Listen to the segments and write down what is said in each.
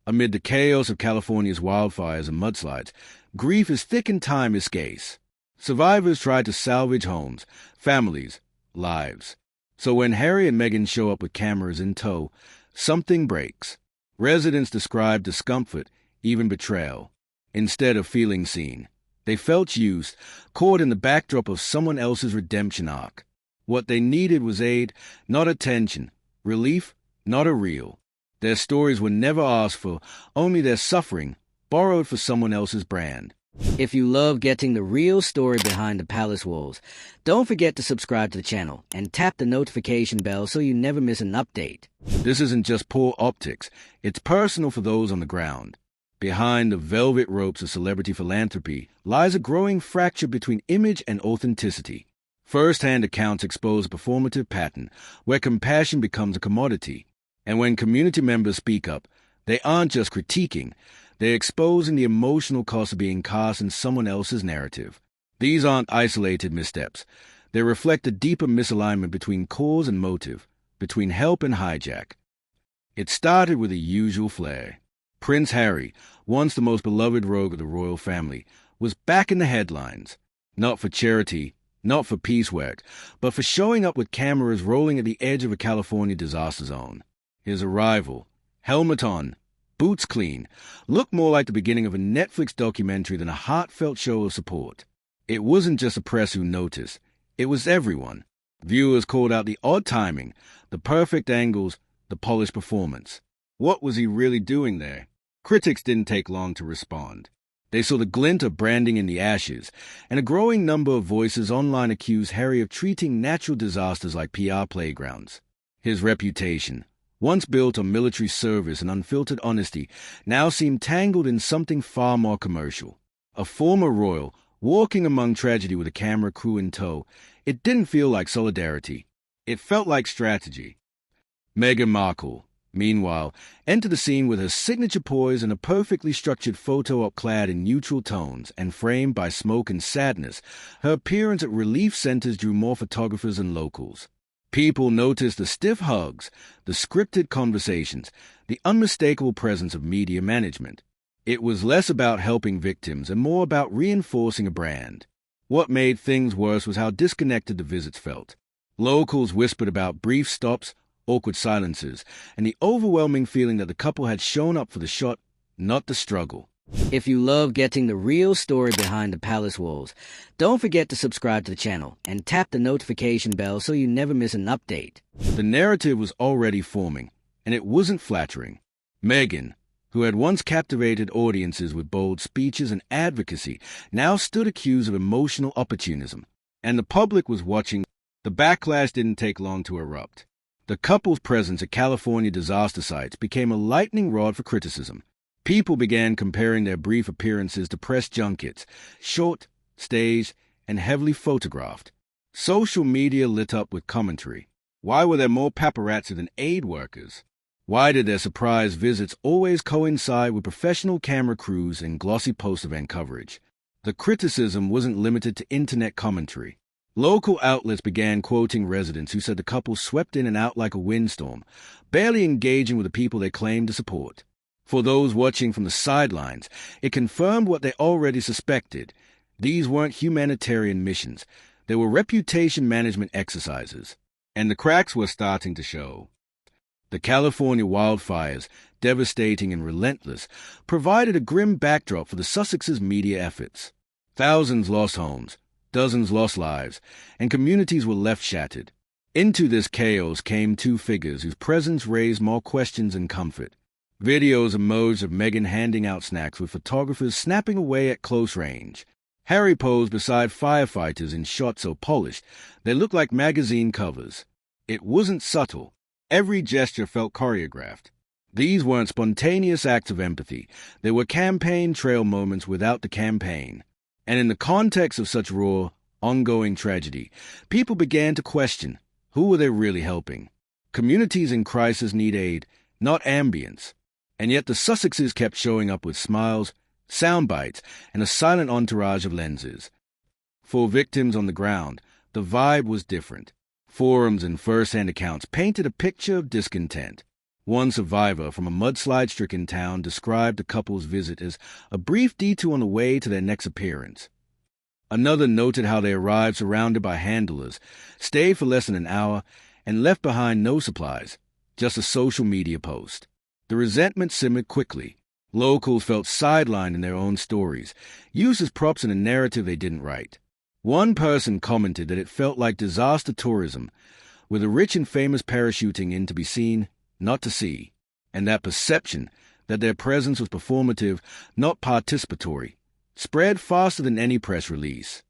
Amid the chaos of California's wildfires and mudslides, grief is thick and time is scarce. Survivors try to salvage homes, families, lives. So when Harry and Meghan show up with cameras in tow, something breaks. Residents describe discomfort, even betrayal. Instead of feeling seen, they felt used, caught in the backdrop of someone else's redemption arc. What they needed was aid, not attention, relief, not a reel. Their stories were never asked for, only their suffering, borrowed for someone else's brand. If you love getting the real story behind the palace walls, don't forget to subscribe to the channel and tap the notification bell so you never miss an update. This isn't just poor optics, it's personal for those on the ground. Behind the velvet ropes of celebrity philanthropy lies a growing fracture between image and authenticity. First-hand accounts expose a performative pattern where compassion becomes a commodity. And when community members speak up, they aren't just critiquing, they're exposing the emotional cost of being cast in someone else's narrative. These aren't isolated missteps. They reflect a deeper misalignment between cause and motive, between help and hijack. It started with a usual flair. Prince Harry, once the most beloved rogue of the royal family, was back in the headlines. Not for charity, not for peace work, but for showing up with cameras rolling at the edge of a California disaster zone. His arrival, helmet on, boots clean, looked more like the beginning of a Netflix documentary than a heartfelt show of support. It wasn't just the press who noticed, it was everyone. Viewers called out the odd timing, the perfect angles, the polished performance. What was he really doing there? Critics didn't take long to respond. They saw the glint of branding in the ashes, and a growing number of voices online accused Harry of treating natural disasters like PR playgrounds. His reputation, once built on military service and unfiltered honesty, now seemed tangled in something far more commercial. A former royal, walking among tragedy with a camera crew in tow, it didn't feel like solidarity. It felt like strategy. Meghan Markle, meanwhile, entered the scene with her signature poise and a perfectly structured photo op clad in neutral tones and framed by smoke and sadness. Her appearance at relief centers drew more photographers than locals. People noticed the stiff hugs, the scripted conversations, the unmistakable presence of media management. It was less about helping victims and more about reinforcing a brand. What made things worse was how disconnected the visits felt. Locals whispered about brief stops, awkward silences, and the overwhelming feeling that the couple had shown up for the shot, not the struggle. If you love getting the real story behind the palace walls, don't forget to subscribe to the channel and tap the notification bell so you never miss an update. The narrative was already forming, and it wasn't flattering. Meghan, who had once captivated audiences with bold speeches and advocacy, now stood accused of emotional opportunism. And the public was watching. The backlash didn't take long to erupt. The couple's presence at California disaster sites became a lightning rod for criticism. People began comparing their brief appearances to press junkets, short, staged, and heavily photographed. Social media lit up with commentary. Why were there more paparazzi than aid workers? Why did their surprise visits always coincide with professional camera crews and glossy post-event coverage? The criticism wasn't limited to internet commentary. Local outlets began quoting residents who said the couple swept in and out like a windstorm, barely engaging with the people they claimed to support. For those watching from the sidelines, it confirmed what they already suspected. These weren't humanitarian missions. They were reputation management exercises. And the cracks were starting to show. The California wildfires, devastating and relentless, provided a grim backdrop for the Sussex's media efforts. Thousands lost homes, dozens lost lives, and communities were left shattered. Into this chaos came two figures whose presence raised more questions than comfort. Videos emerged of Meghan handing out snacks with photographers snapping away at close range. Harry posed beside firefighters in shots so polished they looked like magazine covers. It wasn't subtle. Every gesture felt choreographed. These weren't spontaneous acts of empathy. They were campaign trail moments without the campaign. And in the context of such raw, ongoing tragedy, people began to question, who were they really helping? Communities in crisis need aid, not ambience. And yet the Sussexes kept showing up with smiles, sound bites, and a silent entourage of lenses. For victims on the ground, the vibe was different. Forums and first-hand accounts painted a picture of discontent. One survivor from a mudslide-stricken town described the couple's visit as a brief detour on the way to their next appearance. Another noted how they arrived surrounded by handlers, stayed for less than an hour, and left behind no supplies, just a social media post. The resentment simmered quickly. Locals felt sidelined in their own stories, used as props in a narrative they didn't write. One person commented that it felt like disaster tourism, with the rich and famous parachuting in to be seen, not to see, and that perception that their presence was performative, not participatory, spread faster than any press release.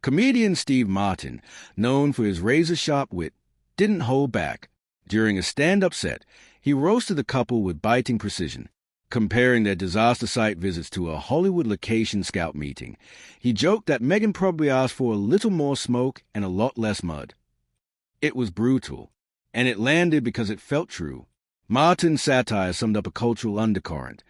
Comedian Steve Martin, known for his razor-sharp wit, didn't hold back. During a stand-up set, he roasted the couple with biting precision. Comparing their disaster site visits to a Hollywood location scout meeting, he joked that Megan probably asked for a little more smoke and a lot less mud. It was brutal, and it landed because it felt true. Martin's satire summed up a cultural undercurrent.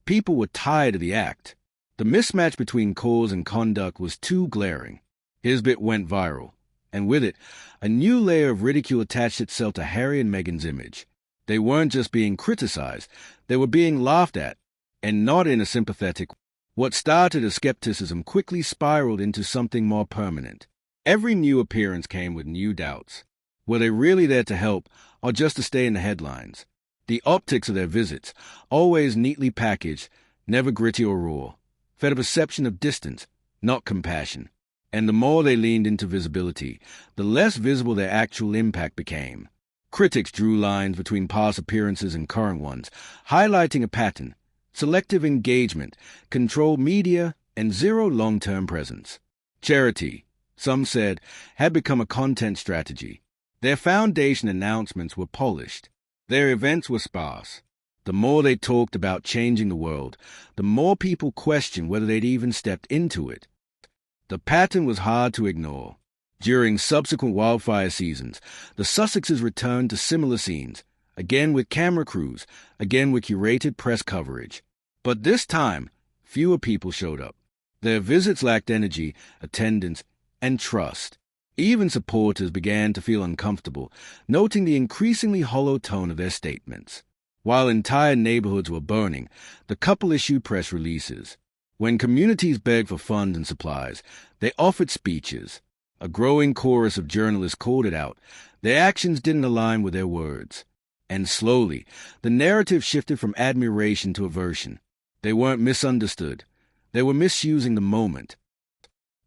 People were tired of the act. The mismatch between cause and conduct was too glaring. His bit went viral, and with it, a new layer of ridicule attached itself to Harry and Meghan's image. They weren't just being criticized, they were being laughed at, and not in a sympathetic way. What started as skepticism quickly spiraled into something more permanent. Every new appearance came with new doubts. Were they really there to help, or just to stay in the headlines? The optics of their visits, always neatly packaged, never gritty or raw, fed a perception of distance, not compassion. And the more they leaned into visibility, the less visible their actual impact became. Critics drew lines between past appearances and current ones, highlighting a pattern: selective engagement, controlled media, and zero long-term presence. Charity, some said, had become a content strategy. Their foundation announcements were polished. Their events were sparse. The more they talked about changing the world, the more people questioned whether they'd even stepped into it. The pattern was hard to ignore. During subsequent wildfire seasons, the Sussexes returned to similar scenes, again with camera crews, again with curated press coverage. But this time, fewer people showed up. Their visits lacked energy, attendance, and trust. Even supporters began to feel uncomfortable, noting the increasingly hollow tone of their statements. While entire neighborhoods were burning, the couple issued press releases. When communities begged for funds and supplies, they offered speeches. A growing chorus of journalists called it out. Their actions didn't align with their words. And slowly, the narrative shifted from admiration to aversion. They weren't misunderstood. They were misusing the moment.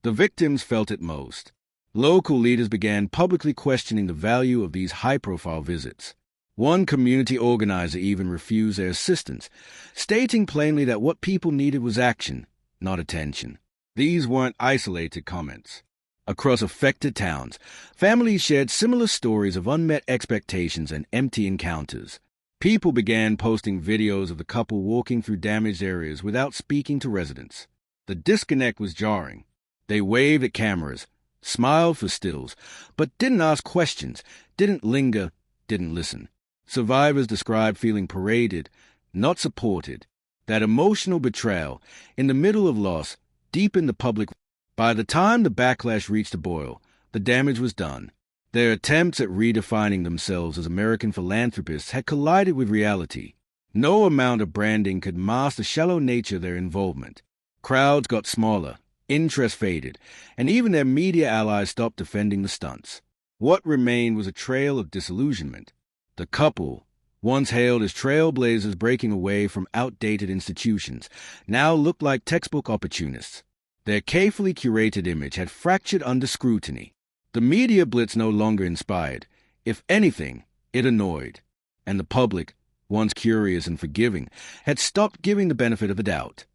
The victims felt it most. Local leaders began publicly questioning the value of these high-profile visits. One community organizer even refused their assistance, stating plainly that what people needed was action, not attention. These weren't isolated comments. Across affected towns, families shared similar stories of unmet expectations and empty encounters. People began posting videos of the couple walking through damaged areas without speaking to residents. The disconnect was jarring. They waved at cameras, smiled for stills, but didn't ask questions, didn't linger, didn't listen. Survivors described feeling paraded, not supported. That emotional betrayal, in the middle of loss, deepened the public. By the time the backlash reached a boil, the damage was done. Their attempts at redefining themselves as American philanthropists had collided with reality. No amount of branding could mask the shallow nature of their involvement. Crowds got smaller, interest faded, and even their media allies stopped defending the stunts. What remained was a trail of disillusionment. The couple, once hailed as trailblazers breaking away from outdated institutions, now looked like textbook opportunists. Their carefully curated image had fractured under scrutiny. The media blitz no longer inspired. If anything, it annoyed. And the public, once curious and forgiving, had stopped giving the benefit of the doubt.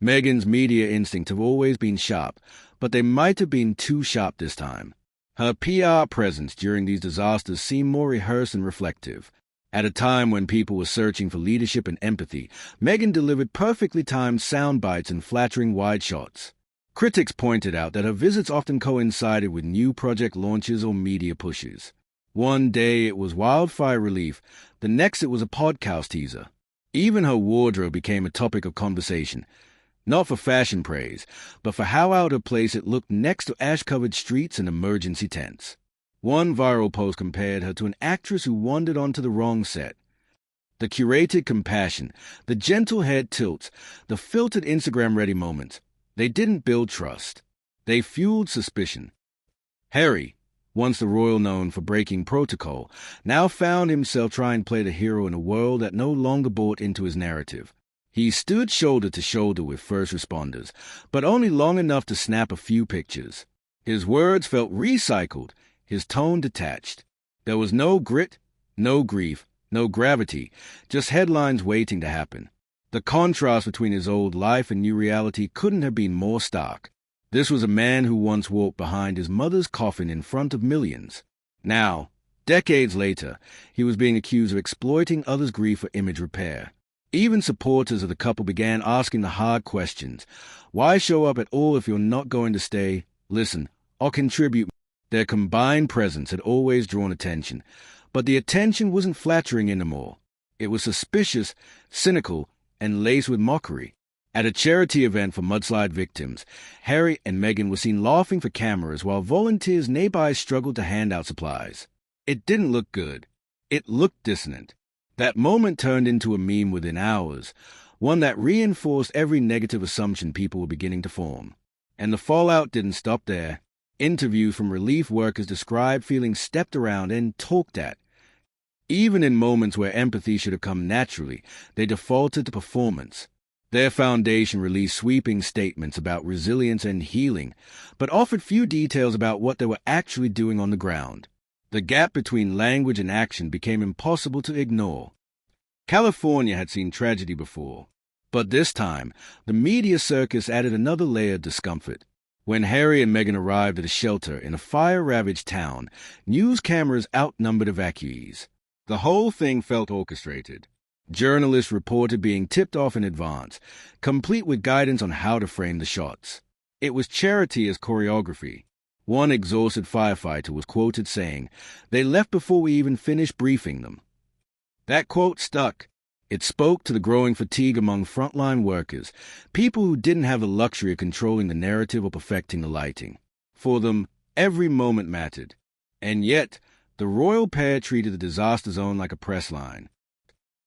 Meghan's media instincts have always been sharp, but they might have been too sharp this time. Her PR presence during these disasters seemed more rehearsed and reflective. At a time when people were searching for leadership and empathy, Meghan delivered perfectly timed sound bites and flattering wide shots. Critics pointed out that her visits often coincided with new project launches or media pushes. One day it was wildfire relief, the next it was a podcast teaser. Even her wardrobe became a topic of conversation, not for fashion praise, but for how out of place it looked next to ash-covered streets and emergency tents. One viral post compared her to an actress who wandered onto the wrong set. The curated compassion, the gentle head tilts, the filtered Instagram-ready moments, they didn't build trust. They fueled suspicion. Harry, once the royal known for breaking protocol, now found himself trying to play the hero in a world that no longer bought into his narrative. He stood shoulder to shoulder with first responders, but only long enough to snap a few pictures. His words felt recycled, his tone detached. There was no grit, no grief, no gravity, just headlines waiting to happen. The contrast between his old life and new reality couldn't have been more stark. This was a man who once walked behind his mother's coffin in front of millions. Now, decades later, he was being accused of exploiting others' grief for image repair. Even supporters of the couple began asking the hard questions. Why show up at all if you're not going to stay, listen, or contribute? Their combined presence had always drawn attention, but the attention wasn't flattering anymore. It was suspicious, cynical, and laced with mockery. At a charity event for mudslide victims, Harry and Meghan were seen laughing for cameras while volunteers nearby struggled to hand out supplies. It didn't look good. It looked dissonant. That moment turned into a meme within hours, one that reinforced every negative assumption people were beginning to form. And the fallout didn't stop there. Interviews from relief workers described feeling stepped around and talked at. Even in moments where empathy should have come naturally, they defaulted to performance. Their foundation released sweeping statements about resilience and healing, but offered few details about what they were actually doing on the ground. The gap between language and action became impossible to ignore. California had seen tragedy before, but this time, the media circus added another layer of discomfort. When Harry and Meghan arrived at a shelter in a fire-ravaged town, news cameras outnumbered evacuees. The whole thing felt orchestrated. Journalists reported being tipped off in advance, complete with guidance on how to frame the shots. It was charity as choreography. One exhausted firefighter was quoted saying, "They left before we even finished briefing them." That quote stuck. It spoke to the growing fatigue among frontline workers, people who didn't have the luxury of controlling the narrative or perfecting the lighting. For them, every moment mattered. And yet, the royal pair treated the disaster zone like a press line.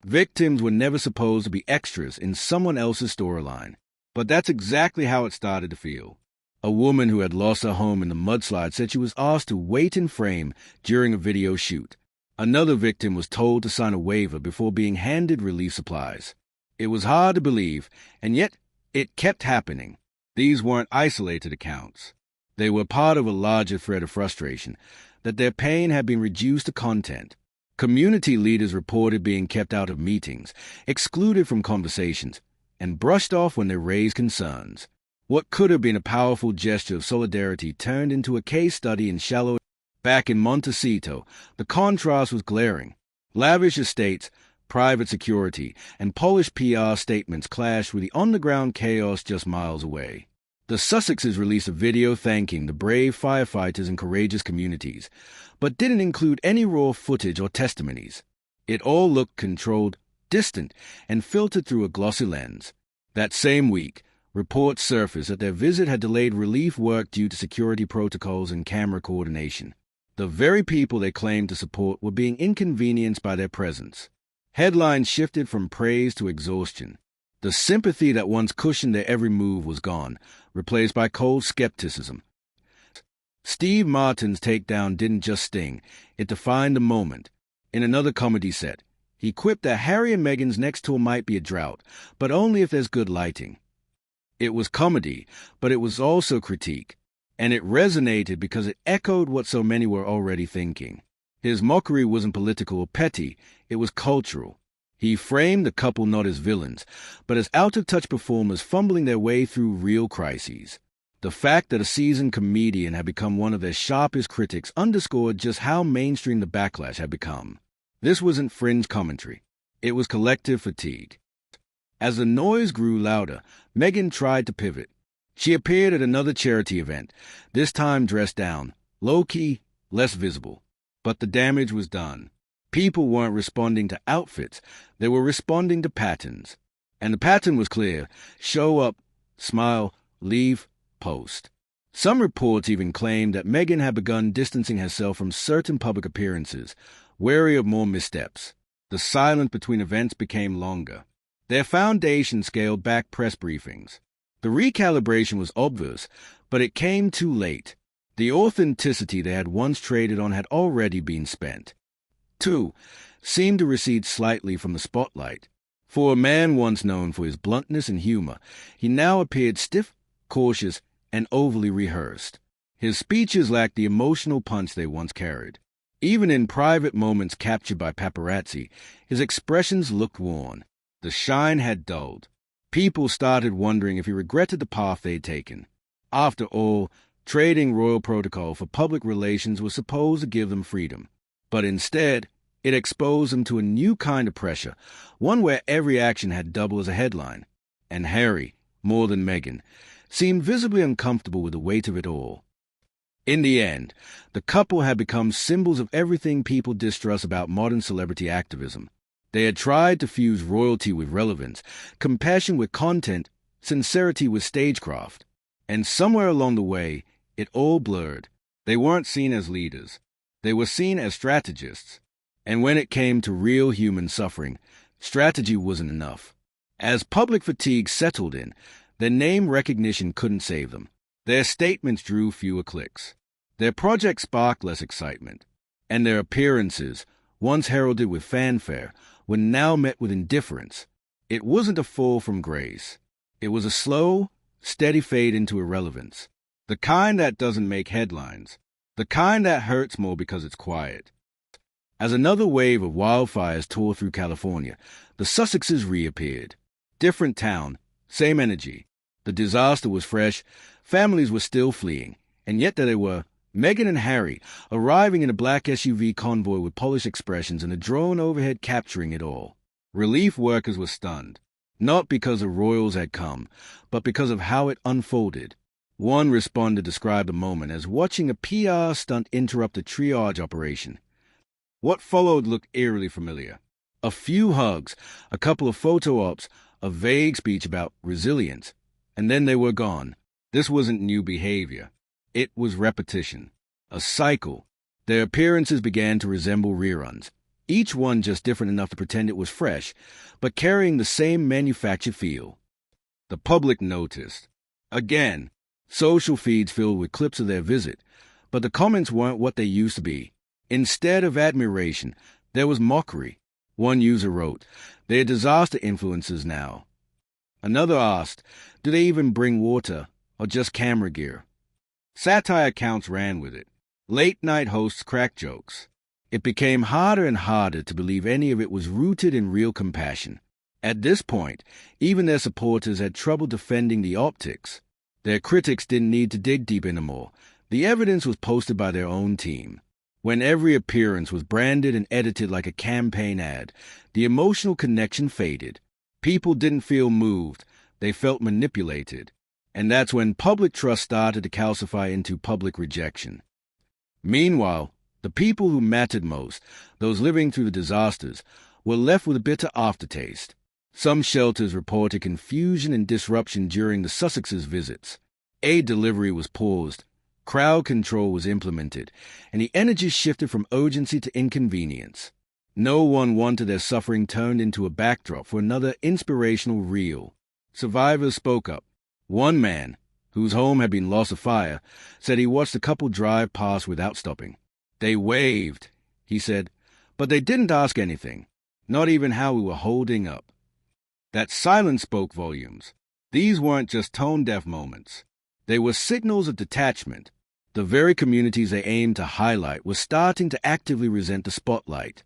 Victims were never supposed to be extras in someone else's storyline. But that's exactly how it started to feel. A woman who had lost her home in the mudslide said she was asked to wait in frame during a video shoot. Another victim was told to sign a waiver before being handed relief supplies. It was hard to believe, and yet it kept happening. These weren't isolated accounts. They were part of a larger thread of frustration, that their pain had been reduced to content. Community leaders reported being kept out of meetings, excluded from conversations, and brushed off when they raised concerns. What could have been a powerful gesture of solidarity turned into a case study in shallow. Back in Montecito, the contrast was glaring. Lavish estates, private security, and polished PR statements clashed with the on-the-ground chaos just miles away. The Sussexes released a video thanking the brave firefighters and courageous communities, but didn't include any raw footage or testimonies. It all looked controlled, distant, and filtered through a glossy lens. That same week, reports surfaced that their visit had delayed relief work due to security protocols and camera coordination. The very people they claimed to support were being inconvenienced by their presence. Headlines shifted from praise to exhaustion. The sympathy that once cushioned their every move was gone, replaced by cold skepticism. Steve Martin's takedown didn't just sting, it defined the moment. In another comedy set, he quipped that Harry and Meghan's next tour might be a drought, but only if there's good lighting. It was comedy, but it was also critique, and it resonated because it echoed what so many were already thinking. His mockery wasn't political or petty, it was cultural. He framed the couple not as villains, but as out-of-touch performers fumbling their way through real crises. The fact that a seasoned comedian had become one of their sharpest critics underscored just how mainstream the backlash had become. This wasn't fringe commentary. It was collective fatigue. As the noise grew louder, Meghan tried to pivot. She appeared at another charity event, this time dressed down, low-key, less visible. But the damage was done. People weren't responding to outfits, they were responding to patterns. And the pattern was clear: show up, smile, leave, post. Some reports even claimed that Meghan had begun distancing herself from certain public appearances, wary of more missteps. The silence between events became longer. Their foundation scaled back press briefings. The recalibration was obvious, but it came too late. The authenticity they had once traded on had already been spent. 2. Seemed to recede slightly from the spotlight. For a man once known for his bluntness and humor, he now appeared stiff, cautious, and overly rehearsed. His speeches lacked the emotional punch they once carried. Even in private moments captured by paparazzi, his expressions looked worn. The shine had dulled. People started wondering if he regretted the path they'd taken. After all, trading royal protocol for public relations was supposed to give them freedom. But instead, it exposed them to a new kind of pressure, one where every action had double as a headline. And Harry, more than Meghan, seemed visibly uncomfortable with the weight of it all. In the end, the couple had become symbols of everything people distrust about modern celebrity activism. They had tried to fuse royalty with relevance, compassion with content, sincerity with stagecraft. And somewhere along the way, it all blurred. They weren't seen as leaders. They were seen as strategists. And when it came to real human suffering, strategy wasn't enough. As public fatigue settled in, their name recognition couldn't save them. Their statements drew fewer clicks. Their projects sparked less excitement. And their appearances, once heralded with fanfare, were now met with indifference. It wasn't a fall from grace. It was a slow, steady fade into irrelevance. The kind that doesn't make headlines. The kind that hurts more because it's quiet. As another wave of wildfires tore through California, the Sussexes reappeared. Different town, same energy. The disaster was fresh, families were still fleeing, and yet there they were, Meghan and Harry, arriving in a black SUV convoy with polished expressions and a drone overhead capturing it all. Relief workers were stunned, not because the royals had come, but because of how it unfolded. One respondent described the moment as watching a PR stunt interrupt a triage operation. What followed looked eerily familiar. A few hugs, a couple of photo ops, a vague speech about resilience, and then they were gone. This wasn't new behavior. It was repetition. A cycle. Their appearances began to resemble reruns, each one just different enough to pretend it was fresh, but carrying the same manufactured feel. The public noticed. Again, social feeds filled with clips of their visit, but the comments weren't what they used to be. Instead of admiration, there was mockery. One user wrote, "They're disaster influencers now." Another asked, "Do they even bring water, or just camera gear?" Satire accounts ran with it. Late-night hosts cracked jokes. It became harder and harder to believe any of it was rooted in real compassion. At this point, even their supporters had trouble defending the optics. Their critics didn't need to dig deep anymore. The evidence was posted by their own team. When every appearance was branded and edited like a campaign ad, the emotional connection faded. People didn't feel moved. They felt manipulated. And that's when public trust started to calcify into public rejection. Meanwhile, the people who mattered most, those living through the disasters, were left with a bitter aftertaste. Some shelters reported confusion and disruption during the Sussexes' visits. Aid delivery was paused. Crowd control was implemented, and the energy shifted from urgency to inconvenience. No one wanted their suffering turned into a backdrop for another inspirational reel. Survivors spoke up. One man, whose home had been lost to fire, said he watched the couple drive past without stopping. "They waved," he said, "but they didn't ask anything, not even how we were holding up." That silence spoke volumes. These weren't just tone-deaf moments. They were signals of detachment. The very communities they aimed to highlight were starting to actively resent the spotlight.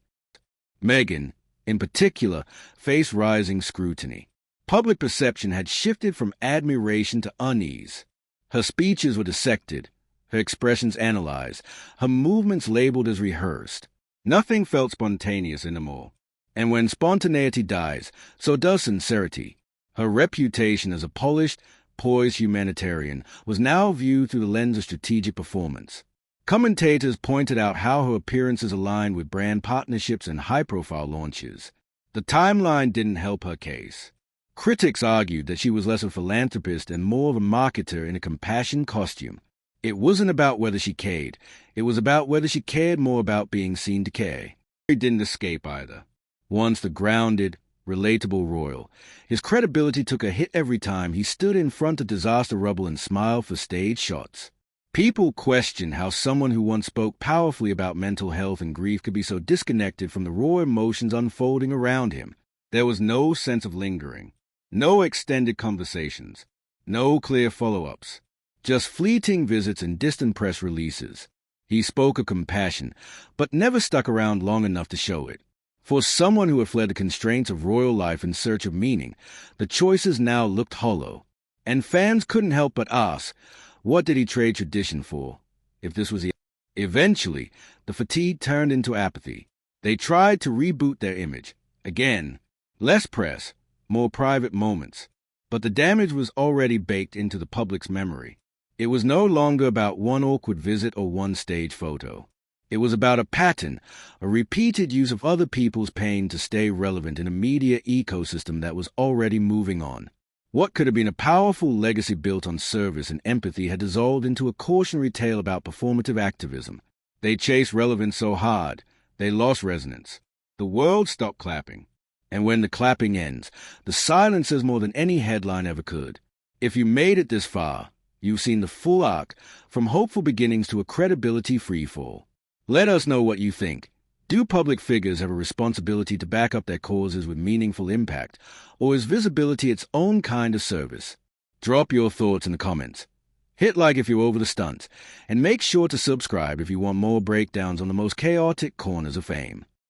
Meghan, in particular, faced rising scrutiny. Public perception had shifted from admiration to unease. Her speeches were dissected, her expressions analyzed, her movements labeled as rehearsed. Nothing felt spontaneous anymore. And when spontaneity dies, so does sincerity. Her reputation as a polished, poised humanitarian was now viewed through the lens of strategic performance. Commentators pointed out how her appearances aligned with brand partnerships and high-profile launches. The timeline didn't help her case. Critics argued that she was less of a philanthropist and more of a marketer in a compassion costume. It wasn't about whether she cared. It was about whether she cared more about being seen to care. It didn't escape either. Once the grounded, relatable royal, his credibility took a hit every time he stood in front of disaster rubble and smiled for stage shots. People questioned how someone who once spoke powerfully about mental health and grief could be so disconnected from the raw emotions unfolding around him. There was no sense of lingering, no extended conversations, no clear follow-ups, just fleeting visits and distant press releases. He spoke of compassion, but never stuck around long enough to show it. For someone who had fled the constraints of royal life in search of meaning, the choices now looked hollow, and fans couldn't help but ask, what did he trade tradition for, if this was the... Eventually, the fatigue turned into apathy. They tried to reboot their image. Again, less press, more private moments. But the damage was already baked into the public's memory. It was no longer about one awkward visit or one stage photo. It was about a pattern, a repeated use of other people's pain to stay relevant in a media ecosystem that was already moving on. What could have been a powerful legacy built on service and empathy had dissolved into a cautionary tale about performative activism. They chased relevance so hard, they lost resonance. The world stopped clapping. And when the clapping ends, the silence says more than any headline ever could. If you made it this far, you've seen the full arc, from hopeful beginnings to a credibility freefall. Let us know what you think. Do public figures have a responsibility to back up their causes with meaningful impact, or is visibility its own kind of service? Drop your thoughts in the comments. Hit like if you're over the stunt, and make sure to subscribe if you want more breakdowns on the most chaotic corners of fame.